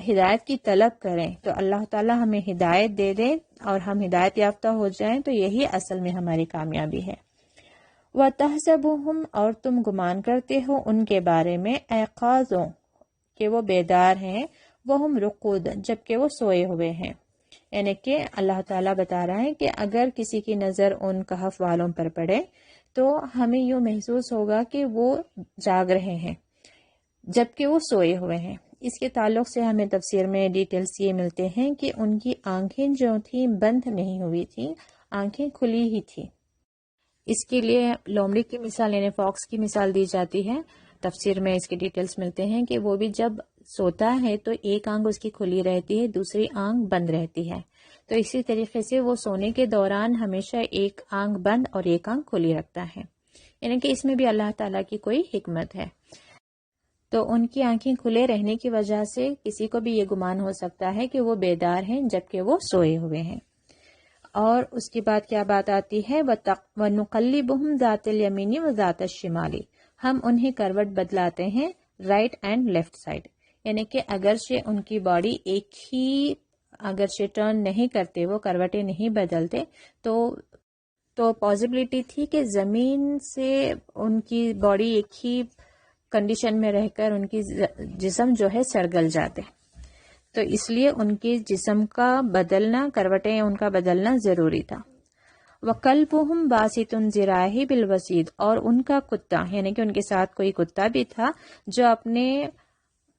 ہدایت کی طلب کریں تو اللہ تعالیٰ ہمیں ہدایت دے دیں اور ہم ہدایت یافتہ ہو جائیں، تو یہی اصل میں ہماری کامیابی ہے۔ وَتَحْسَبُهُمْ، اور تم گمان کرتے ہو ان کے بارے میں، ایقاظوں کہ وہ بیدار ہیں، وَهُمْ رُقُودٌ جبکہ وہ سوئے ہوئے ہیں۔ یعنی کہ اللہ تعالیٰ بتا رہا ہے کہ اگر کسی کی نظر ان کہف والوں پر پڑے تو ہمیں یوں محسوس ہوگا کہ وہ جاگ رہے ہیں جبکہ وہ سوئے ہوئے ہیں۔ اس کے تعلق سے ہمیں تفسیر میں ڈیٹیلز یہ ملتے ہیں کہ ان کی آنکھیں جو تھیں بند نہیں ہوئی تھیں، آنکھیں کھلی ہی تھیں۔ اس کے لیے لومڑی کی مثال یعنی فاکس کی مثال دی جاتی ہے۔ تفسیر میں اس کے ڈیٹیلز ملتے ہیں کہ وہ بھی جب سوتا ہے تو ایک آنکھ اس کی کھلی رہتی ہے، دوسری آنکھ بند رہتی ہے۔ تو اسی طریقے سے وہ سونے کے دوران ہمیشہ ایک آنکھ بند اور ایک آنکھ کھلی رکھتا ہے، یعنی کہ اس میں بھی اللہ تعالیٰ کی کوئی حکمت ہے۔ تو ان کی آنکھیں کھلے رہنے کی وجہ سے کسی کو بھی یہ گمان ہو سکتا ہے کہ وہ بیدار ہیں جبکہ وہ سوئے ہوئے ہیں۔ اور اس کے بعد کیا بات آتی ہے، وَنُقَلِّبُهُمْ ذَاتَ الْيَمِينِ وَذَاتَ الشِّمَالِ، ہم انہیں کروٹ بدلاتے ہیں رائٹ اینڈ لیفٹ سائڈ، یعنی کہ اگرچہ ان کی باڈی ایک ہی اگرچہ ٹرن نہیں کرتے، وہ کروٹیں نہیں بدلتے، تو پاسبلٹی تھی کہ زمین سے ان کی باڈی ایک ہی کنڈیشن میں رہ کر ان کی جسم جو ہے سرگل جاتے، تو اس لیے ان کے جسم کا بدلنا، کروٹیں ان کا بدلنا ضروری تھا۔ وَقَلْبُهُمْ بَاسِطٌ ذِرَاعِهِ بِالْوَسِيدِ، اور ان کا کتا یعنی کہ ان کے ساتھ کوئی کتا بھی تھا جو اپنے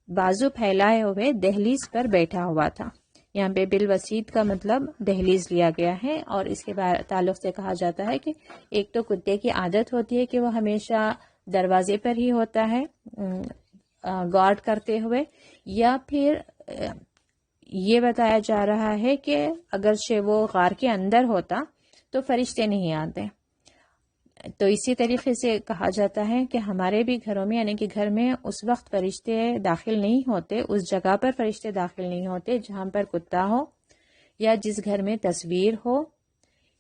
بازو پھیلائے ہوئے دہلیز پر بیٹھا ہوا تھا۔ یہاں پہ بالوسید کا مطلب دہلیز لیا گیا ہے، اور اس کے تعلق سے کہا جاتا ہے کہ ایک تو کتے کی عادت ہوتی ہے کہ وہ ہمیشہ دروازے پر ہی ہوتا ہے گارڈ کرتے ہوئے، یا پھر یہ بتایا جا رہا ہے کہ اگرچہ وہ غار کے اندر ہوتا تو فرشتے نہیں آتے۔ تو اسی طریقے سے کہا جاتا ہے کہ ہمارے بھی گھروں میں یعنی کہ گھر میں اس وقت فرشتے داخل نہیں ہوتے، اس جگہ پر فرشتے داخل نہیں ہوتے جہاں پر کتا ہو، یا جس گھر میں تصویر ہو،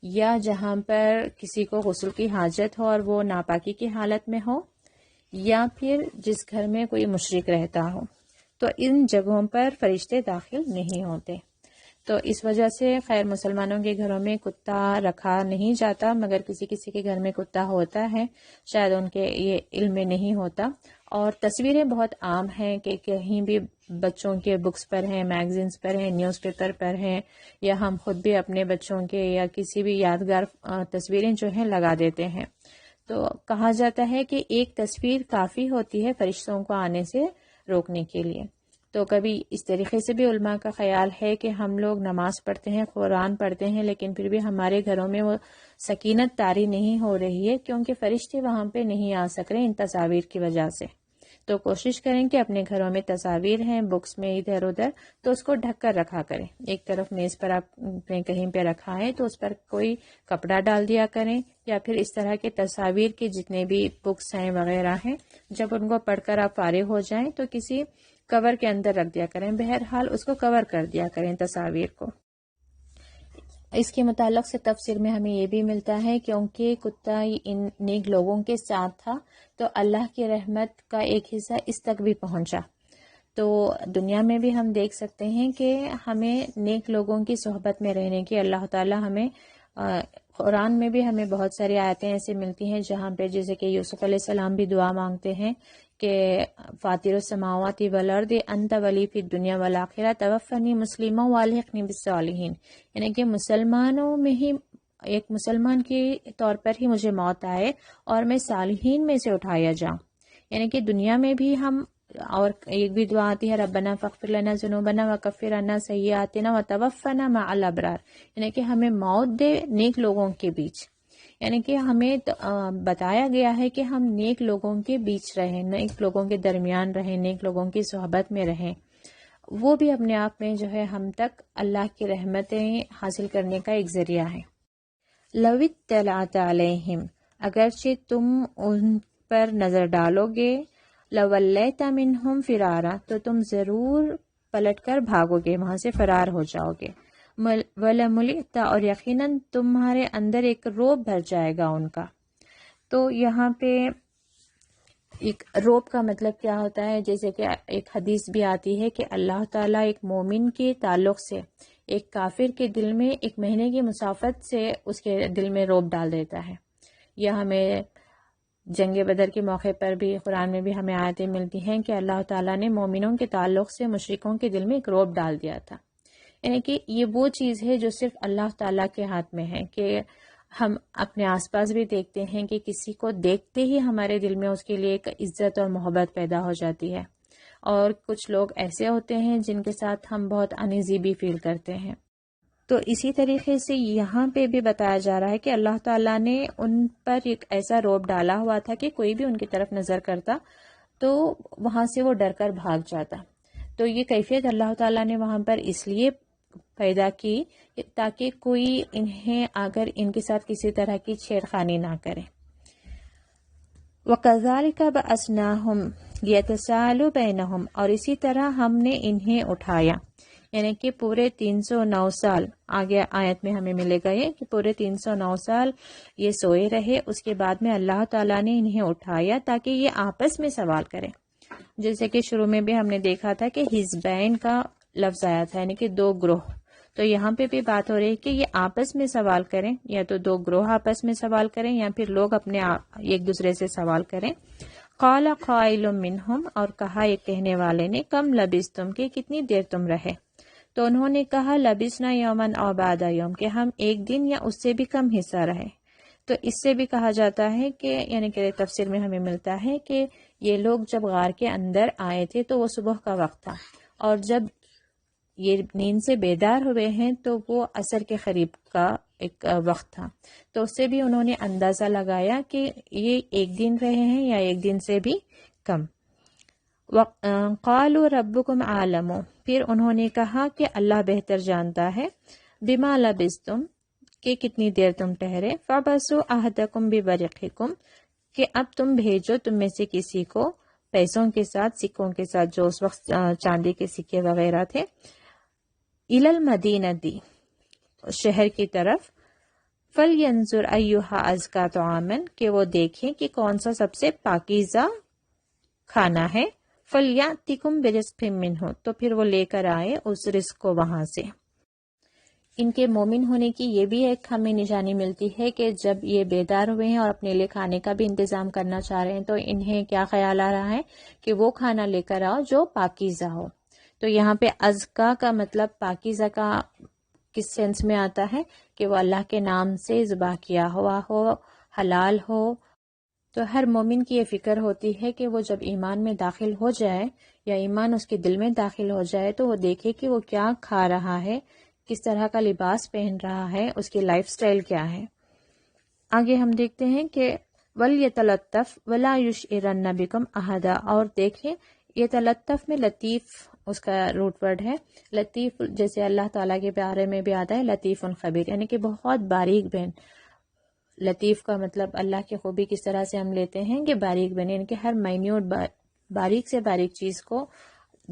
یا جہاں پر کسی کو غسل کی حاجت ہو اور وہ ناپاکی کی حالت میں ہو، یا پھر جس گھر میں کوئی مشرک رہتا ہو، تو ان جگہوں پر فرشتے داخل نہیں ہوتے۔ تو اس وجہ سے خیر مسلمانوں کے گھروں میں کتا رکھا نہیں جاتا، مگر کسی کسی کے گھر میں کتا ہوتا ہے، شاید ان کے یہ علم میں نہیں ہوتا۔ اور تصویریں بہت عام ہیں کہ کہیں بھی بچوں کے بکس پر ہیں، میگزینز پر ہیں، نیوز پیپر پر ہیں، یا ہم خود بھی اپنے بچوں کے یا کسی بھی یادگار تصویریں جو ہیں لگا دیتے ہیں۔ تو کہا جاتا ہے کہ ایک تصویر کافی ہوتی ہے فرشتوں کو آنے سے روکنے کے لیے۔ تو کبھی اس طریقے سے بھی علماء کا خیال ہے کہ ہم لوگ نماز پڑھتے ہیں، قرآن پڑھتے ہیں، لیکن پھر بھی ہمارے گھروں میں وہ سکینت طاری نہیں ہو رہی ہے کیونکہ فرشتے وہاں پہ نہیں آ سک رہے ان تصاویر کی وجہ سے۔ تو کوشش کریں کہ اپنے گھروں میں تصاویر ہیں بکس میں ادھر ادھر تو اس کو ڈھک کر رکھا کریں۔ ایک طرف میز پر آپ نے کہیں پہ رکھا ہے تو اس پر کوئی کپڑا ڈال دیا کریں، یا پھر اس طرح کے تصاویر کے جتنے بھی بکس ہیں وغیرہ ہیں، جب ان کو پڑھ کر آپ فارغ ہو جائیں تو کسی کور کے اندر رکھ دیا کریں، بہرحال اس کو کور کر دیا کریں تصاویر کو۔ اس کے متعلق سے تفسیر میں ہمیں یہ بھی ملتا ہے کیونکہ کتا ان نیک لوگوں کے ساتھ تھا تو اللہ کی رحمت کا ایک حصہ اس تک بھی پہنچا۔ تو دنیا میں بھی ہم دیکھ سکتے ہیں کہ ہمیں نیک لوگوں کی صحبت میں رہنے کی اللہ تعالی ہمیں قرآن میں بھی ہمیں بہت ساری آیتیں ایسے ملتی ہیں جہاں پہ جیسے کہ یوسف علیہ السلام بھی دعا مانگتے ہیں کہ فاطر السماوات والارض انت ولی فی الدنیا والآخرہ توفنی مسلما والحقنی بالصالحین، یعنی کہ مسلمانوں میں ہی ایک مسلمان کے طور پر ہی مجھے موت آئے اور میں صالحین میں سے اٹھایا جاؤں، یعنی کہ دنیا میں بھی ہم، اور ایک بھی دعا آتی ہے ربنا فاغفر لنا ذنوبنا وکفر عنا سیئاتنا وتوفنا مع الابرار، یعنی کہ ہمیں موت دے نیک لوگوں کے بیچ، یعنی کہ ہمیں بتایا گیا ہے کہ ہم نیک لوگوں کے بیچ رہیں، نیک لوگوں کے درمیان رہیں، نیک لوگوں کی صحبت میں رہیں، وہ بھی اپنے آپ میں جو ہے ہم تک اللہ کی رحمتیں حاصل کرنے کا ایک ذریعہ ہے۔ لو اطلعت علیہم، اگرچہ تم ان پر نظر ڈالو گے، لولیت منہم فرارا، تو تم ضرور پلٹ کر بھاگو گے، وہاں سے فرار ہو جاؤ گے، وَلَمُلِئْتَ، اور یقیناً تمہارے اندر ایک روب بھر جائے گا ان کا۔ تو یہاں پہ ایک روب کا مطلب کیا ہوتا ہے، جیسے کہ ایک حدیث بھی آتی ہے کہ اللہ تعالیٰ ایک مومن کے تعلق سے ایک کافر کے دل میں ایک مہینے کی مسافت سے اس کے دل میں روب ڈال دیتا ہے۔ یہ ہمیں جنگ بدر کے موقع پر بھی قرآن میں بھی ہمیں آیتیں ملتی ہیں کہ اللہ تعالیٰ نے مومنوں کے تعلق سے مشرکوں کے دل میں ایک روب ڈال دیا تھا۔ یعنی کہ یہ وہ چیز ہے جو صرف اللہ تعالیٰ کے ہاتھ میں ہے، کہ ہم اپنے آس پاس بھی دیکھتے ہیں کہ کسی کو دیکھتے ہی ہمارے دل میں اس کے لیے ایک عزت اور محبت پیدا ہو جاتی ہے، اور کچھ لوگ ایسے ہوتے ہیں جن کے ساتھ ہم بہت انیزی بھی فیل کرتے ہیں۔ تو اسی طریقے سے یہاں پہ بھی بتایا جا رہا ہے کہ اللہ تعالیٰ نے ان پر ایک ایسا روب ڈالا ہوا تھا کہ کوئی بھی ان کی طرف نظر کرتا تو وہاں سے وہ ڈر کر بھاگ جاتا۔ تو یہ کیفیت اللہ تعالیٰ نے وہاں پر اس لیے پیدا کی تاکہ کوئی انہیں اگر ان کے ساتھ کسی طرح کی چھیڑخانی نہ کرے۔ وَكَذَلِكَ بَعَثْنَاهُمْ لِيَتَسَاءَلُوا بَيْنَهُمْ، اور اسی طرح ہم نے انہیں اٹھایا، یعنی کہ پورے 309 سال، آگے آیت میں ہمیں ملے گا یہ کہ پورے 309 سال یہ سوئے رہے، اس کے بعد میں اللہ تعالیٰ نے انہیں اٹھایا تاکہ یہ آپس میں سوال کریں۔ جیسے کہ شروع میں بھی ہم نے دیکھا تھا کہ حزبین کا لفظ آیا تھا، یعنی کہ دو گروہ، تو یہاں پہ بھی بات ہو رہی ہے کہ یہ آپس میں سوال کریں، یا تو دو گروہ آپس میں سوال کریں یا پھر لوگ اپنے ایک دوسرے سے سوال کریں۔ قال قائل منہم، اور کہا ایک کہنے والے نے، کم لبثتم، کہ کتنی دیر تم رہے؟ تو انہوں نے کہا لبثنا یومن او بعد یوم، کہ ہم ایک دن یا اس سے بھی کم حصہ رہے۔ تو اس سے بھی کہا جاتا ہے کہ یعنی کہ تفسیر میں ہمیں ملتا ہے کہ یہ لوگ جب غار کے اندر آئے تھے تو وہ صبح کا وقت تھا، اور جب یہ نیند سے بیدار ہوئے ہیں تو وہ عصر کے قریب کا ایک وقت تھا۔ تو اس سے بھی انہوں نے اندازہ لگایا کہ یہ ایک دن رہے ہیں یا ایک دن سے بھی کم۔ قالوا ربکم عالم، پھر انہوں نے کہا کہ اللہ بہتر جانتا ہے، بما لبثتم، کہ کتنی دیر تم ٹھہرے، فبعثوا احدکم بورقکم، کہ اب تم بھیجو تم میں سے کسی کو پیسوں کے ساتھ، سکوں کے ساتھ، جو اس وقت چاندی کے سکے وغیرہ تھے، الی المدینتی، شہر کی طرف، فلینظر ایھا ازکی طعاما، کہ وہ دیکھیں کہ کون سا سب سے پاکیزہ کھانا ہے، فلیاتکم برزق منہ، تو پھر وہ لے کر آئے اس رزق کو وہاں سے۔ ان کے مومن ہونے کی یہ بھی ایک ہمیں نشانی ملتی ہے کہ جب یہ بیدار ہوئے ہیں اور اپنے لیے کھانے کا بھی انتظام کرنا چاہ رہے ہیں تو انہیں کیا خیال آ رہا ہے کہ وہ کھانا لے کر آؤ جو پاکیزہ ہو۔ تو یہاں پہ ازکا کا مطلب پاکیزہ کا کس سینس میں آتا ہے کہ وہ اللہ کے نام سے ذبح کیا ہوا ہو، حلال ہو۔ تو ہر مومن کی یہ فکر ہوتی ہے کہ وہ جب ایمان میں داخل ہو جائے یا ایمان اس کے دل میں داخل ہو جائے تو وہ دیکھے کہ وہ کیا کھا رہا ہے، کس طرح کا لباس پہن رہا ہے، اس کی لائف سٹائل کیا ہے۔ آگے ہم دیکھتے ہیں کہ وَلْيَتَلَطَّفْ وَلَا يُشْعِرَنَّ بِكُمْ أَحَدًا، اور دیکھیں یہ تلطف میں لطیف اس کا روٹ ورڈ ہے۔ لطیف جیسے اللہ تعالیٰ کے بارے میں بھی آتا ہے لطیف خبیر، یعنی کہ بہت باریک بین۔ لطیف کا مطلب اللہ کی خوبی کس طرح سے ہم لیتے ہیں کہ باریک بین، یعنی کہ ہر مائنیوٹ باریک سے باریک چیز کو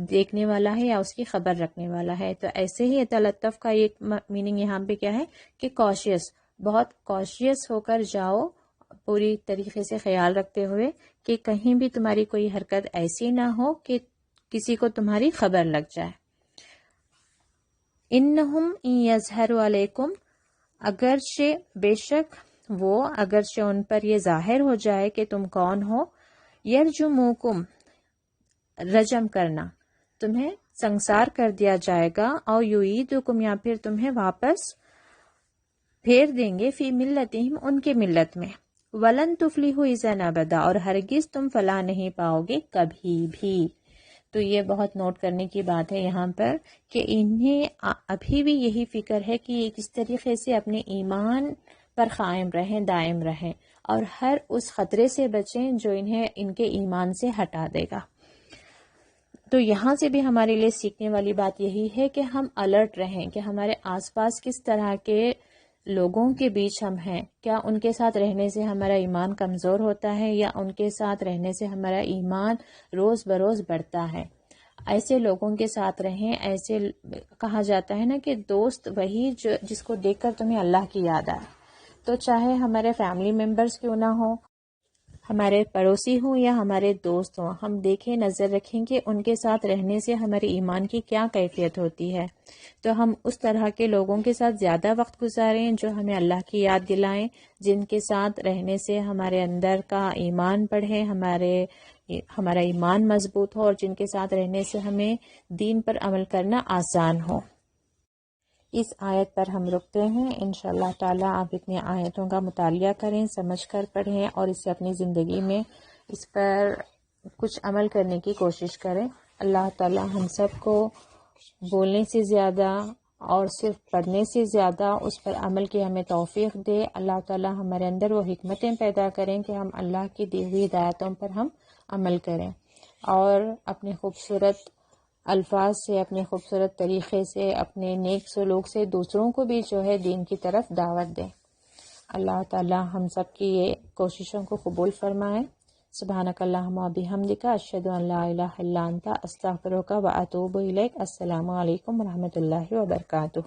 دیکھنے والا ہے یا اس کی خبر رکھنے والا ہے۔ تو ایسے ہی تلطف کا ایک میننگ یہاں پہ کیا ہے کہ کاشیس، بہت کاشیس ہو کر جاؤ، پوری طریقے سے خیال رکھتے ہوئے کہ کہیں بھی تمہاری کوئی حرکت ایسی نہ ہو کہ کسی کو تمہاری خبر لگ جائے۔ انہم ان یظہروا علیکم، اگرچہ بے شک وہ، اگرچہ ان پر یہ ظاہر ہو جائے کہ تم کون ہو، یرجموکم، رجم کرنا، تمہیں سنسار کر دیا جائے گا، اور یعیدکم، یا پھر تمہیں واپس پھیر دیں گے، فی ملتہم، ان کے ملت میں، ولن تفلحوا اذا ابدا، اور ہرگز تم فلاح نہیں پاؤ گے کبھی بھی۔ تو یہ بہت نوٹ کرنے کی بات ہے یہاں پر کہ انہیں ابھی بھی یہی فکر ہے کہ یہ کس طریقے سے اپنے ایمان پر قائم رہیں، دائم رہیں، اور ہر اس خطرے سے بچیں جو انہیں ان کے ایمان سے ہٹا دے گا۔ تو یہاں سے بھی ہمارے لیے سیکھنے والی بات یہی ہے کہ ہم الرٹ رہیں کہ ہمارے آس پاس کس طرح کے لوگوں کے بیچ ہم ہیں، کیا ان کے ساتھ رہنے سے ہمارا ایمان کمزور ہوتا ہے یا ان کے ساتھ رہنے سے ہمارا ایمان روز بروز بڑھتا ہے۔ ایسے لوگوں کے ساتھ رہیں، ایسے کہا جاتا ہے نا کہ دوست وہی جس کو دیکھ کر تمہیں اللہ کی یاد آئے۔ تو چاہے ہمارے فیملی ممبرز کیوں نہ ہو، ہمارے پڑوسی ہوں یا ہمارے دوست ہوں، ہم دیکھیں، نظر رکھیں کہ ان کے ساتھ رہنے سے ہمارے ایمان کی کیا کیفیت ہوتی ہے، تو ہم اس طرح کے لوگوں کے ساتھ زیادہ وقت گزاریں جو ہمیں اللہ کی یاد دلائیں، جن کے ساتھ رہنے سے ہمارے اندر کا ایمان بڑھے، ہمارا ایمان مضبوط ہو، اور جن کے ساتھ رہنے سے ہمیں دین پر عمل کرنا آسان ہو۔ اس آیت پر ہم رکتے ہیں۔ انشاءاللہ تعالی آپ اتنی آیتوں کا مطالعہ کریں، سمجھ کر پڑھیں، اور اسے اپنی زندگی میں اس پر کچھ عمل کرنے کی کوشش کریں۔ اللہ تعالی ہم سب کو بولنے سے زیادہ اور صرف پڑھنے سے زیادہ اس پر عمل کی ہمیں توفیق دے۔ اللہ تعالی ہمارے اندر وہ حکمتیں پیدا کریں کہ ہم اللہ کی دی ہوئی ہدایتوں پر ہم عمل کریں، اور اپنے خوبصورت الفاظ سے، اپنے خوبصورت طریقے سے، اپنے نیک سلوک سے دوسروں کو بھی جو ہے دین کی طرف دعوت دیں۔ اللہ تعالی ہم سب کی یہ کوششوں کو قبول فرمائے۔ سبحانک اللہم و بحمدک، اشہد ان لا الہ الا انت، استغفرک و اتوب الیک۔ السلام علیکم و رحمۃ اللہ وبرکاتہ۔